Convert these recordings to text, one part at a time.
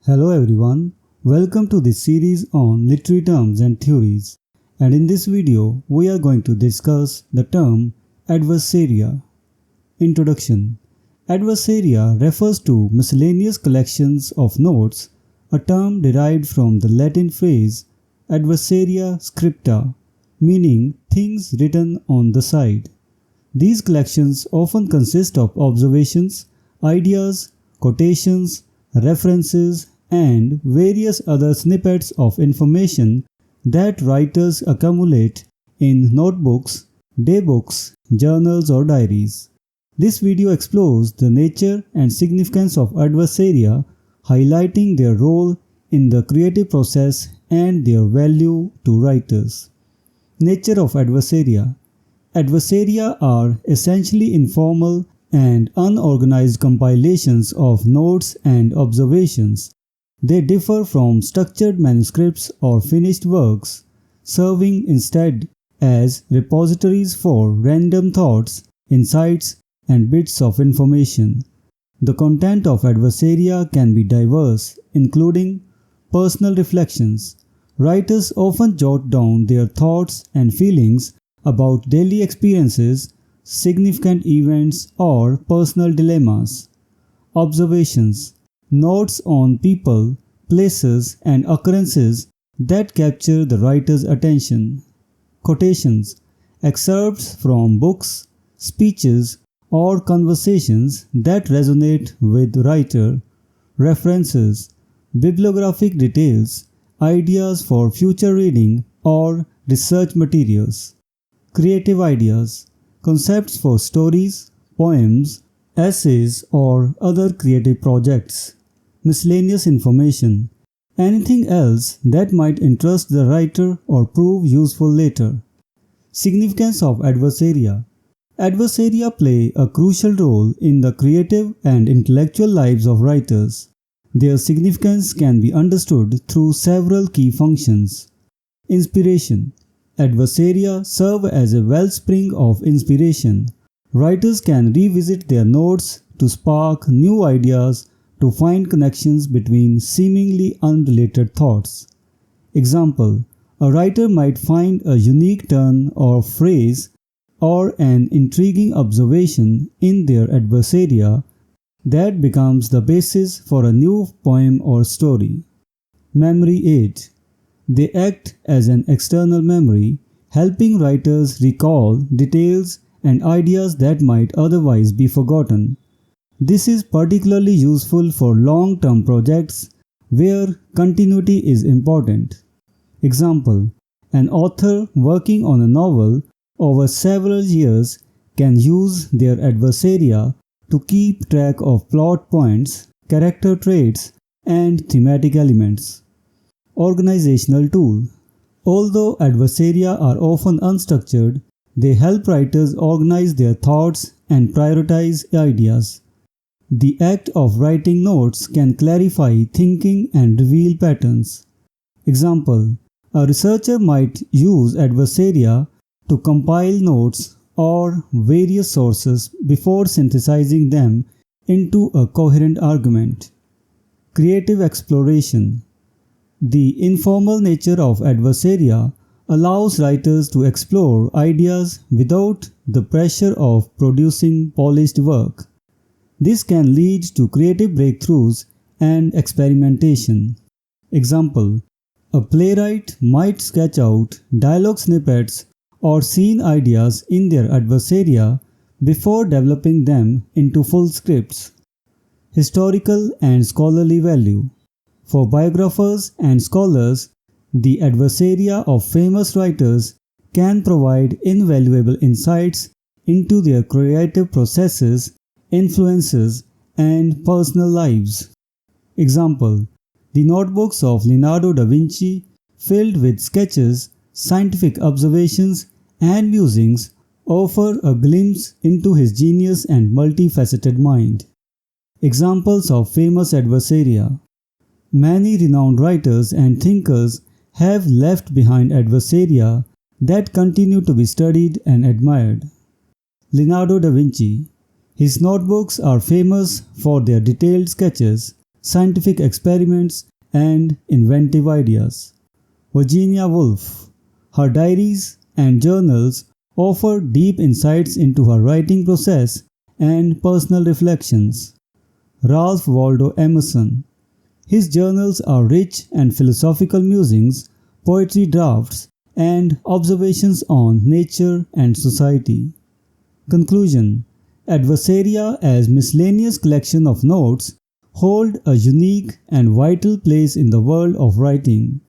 Hello everyone, welcome to this series on literary terms and theories, and in this video we are going to discuss the term Adversaria. Introduction. Adversaria refers to miscellaneous collections of notes, a term derived from the Latin phrase adversaria scripta, meaning things written on the side. These collections often consist of observations, ideas, quotations, references, and various other snippets of information that writers accumulate in notebooks, daybooks, journals, or diaries. This video explores the nature and significance of adversaria, highlighting their role in the creative process and their value to writers. Nature of adversaria. Adversaria are essentially informal and unorganized compilations of notes and observations. They differ from structured manuscripts or finished works, serving instead as repositories for random thoughts, insights, and bits of information. The content of adversaria can be diverse, including personal reflections. Writers often jot down their thoughts and feelings about daily experiences, significant events, or personal dilemmas. Observations. Notes on people, places, and occurrences that capture the writer's attention. Quotations. Excerpts from books, speeches, or conversations that resonate with the writer. References. Bibliographic details, ideas for future reading, or research materials. Creative ideas. Concepts for stories, poems, essays, or other creative projects. Miscellaneous information. Anything else that might interest the writer or prove useful later. Significance of adversaria. Adversaria play a crucial role in the creative and intellectual lives of writers. Their significance can be understood through several key functions. Inspiration. Adversaria serve as a wellspring of inspiration. Writers can revisit their notes to spark new ideas, to find connections between seemingly unrelated thoughts. Example: a writer might find a unique turn or phrase or an intriguing observation in their adversaria that becomes the basis for a new poem or story. Memory aid. They act as an external memory, helping writers recall details and ideas that might otherwise be forgotten. This is particularly useful for long-term projects where continuity is important. Example: an author working on a novel over several years can use their adversaria to keep track of plot points, character traits, and thematic elements. Organizational tool. Although adversaria are often unstructured, they help writers organize their thoughts and prioritize ideas. The act of writing notes can clarify thinking and reveal patterns. Example: a researcher might use adversaria to compile notes or various sources before synthesizing them into a coherent argument. Creative exploration. The informal nature of adversaria allows writers to explore ideas without the pressure of producing polished work. This can lead to creative breakthroughs and experimentation. Example: a playwright might sketch out dialogue snippets or scene ideas in their adversaria before developing them into full scripts. Historical and scholarly value. For biographers and scholars, the adversaria of famous writers can provide invaluable insights into their creative processes, influences, and personal lives. Example: the notebooks of Leonardo da Vinci, filled with sketches, scientific observations, and musings, offer a glimpse into his genius and multifaceted mind. Examples of famous adversaria. Many renowned writers and thinkers have left behind adversaria that continue to be studied and admired. Leonardo da Vinci. His notebooks are famous for their detailed sketches, scientific experiments, and inventive ideas. Virginia Woolf. Her diaries and journals offer deep insights into her writing process and personal reflections. Ralph Waldo Emerson. His journals are rich and philosophical musings, poetry drafts, and observations on nature and society. Conclusion. Adversaria as miscellaneous collection of notes hold a unique and vital place in the world of writing.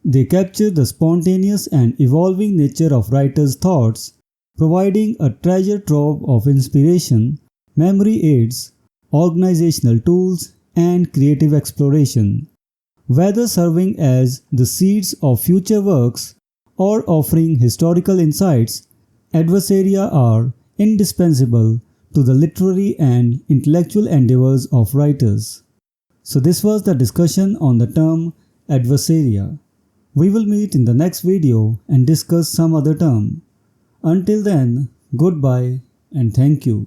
They capture the spontaneous and evolving nature of writers' thoughts, providing a treasure trove of inspiration, memory aids, organizational tools, and creative exploration. Whether serving as the seeds of future works or offering historical insights, Adversaria are indispensable to the literary and intellectual endeavors of writers. So this was the discussion on the term Adversaria. We will meet in the next video and discuss some other term. Until then, goodbye and thank you.